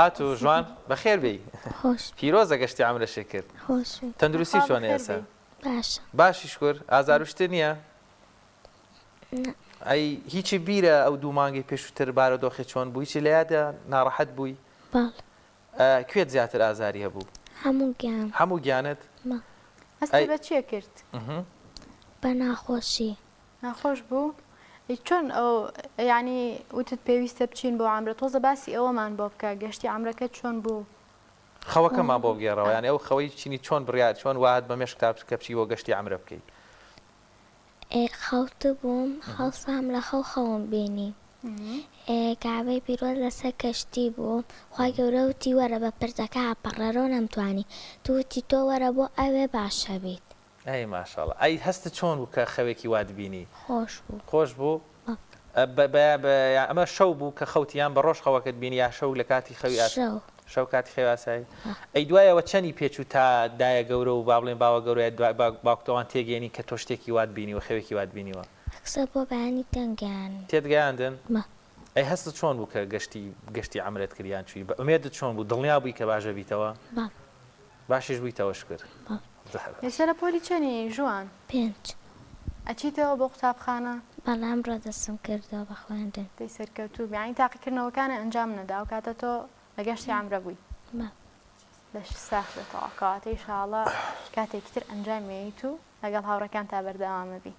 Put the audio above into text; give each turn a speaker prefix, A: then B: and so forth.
A: هاتو جوان بەخێر بی
B: خۆش
A: پیرۆزە گەشتی عەمرەشێ کرد
B: خۆشی
A: تەندروستی چۆنە ئێستا
B: باشە
A: باشی شکر ئازاروشتە نییە ئەی هیچی بیرە ئەو دوو مانگی پێشووتر بارودۆخی چۆن بوو هیچی لە یادە ناڕەحەت بووی
B: باڵ
A: کوێت زیاتر ئازاری هەبوو
B: هەموو گیان
A: هەموو گیانت
C: هەستی بە چیە کرد
B: بە ناخۆشی
C: ناخۆش بوو چۆن ئەو ینی وتت پێویستە بچین بۆ عامرە تۆزە باسی ئەوەمان بۆ بکە گەشتی عامرەکە چۆن بوو
A: خەوەکەمان بۆ بگێڕەوە یانی ئەو خەوەی چینی چۆن بڕیار چۆن وات بە مێش کتاب کە بچی بۆ گەشتی عەمرە بکەیت
B: خەوت بووم خەوسام لە خەوم بینی کابەی پیرۆز لەسەر کەشتی بوو خی گەورە وتی وەرە بە پرتەکە ئاپەڕەرەوە نەمتوانی تووتی تۆ وەرە بۆ ئەوێ باشە بیت
A: ئەی ماشاءڵڵە ئەی هەستە چۆن بوو کە خەوێکی وات بینی
B: خۆش بوو
A: خۆش بوو ئەمە شەو بوو کە خەوتیان بە ڕۆژ خەوەکەت بینی یا شەو لە کاتی خەوی شەو کاتی خێواسایی ئەی دوایەوە چەندی پێچوو تا دایە گەورە و با بڵێن باوە گەورەیە باوکتەوان تێگەێنی کە تۆ شتێکی وات بینی و خەوێکی وات بینیوە
B: قسە بۆ بەیانی تەنگیان
A: تێتگەیاندن ئەی هەستە چۆن بوو کە گەشتی عەمرەت کردیان چووی بە ئومێدت چۆن بوو دڵنیا بووی کە باشە بیتەوە باشیش بوویتەوە شکر
C: لەسەر پۆلی چەنی ژوان
B: 5
C: ئەچیتەوە بۆ قوتابخانە
B: بەڵام ڕۆدەسم کردەوە بە خوێندن
C: دەی سەرکەوتوو بیانی تاقیکردنەوەکانە ئەنجام نەدا و کاتە تۆ لە گەشتی عەمرە بووی لەش ساختێتەوە کەواتەی ئینشاڵڵا کاتێکی تر ئەنجامێیت و لەگەڵ هاوڕەکان تا بەردەوامە بی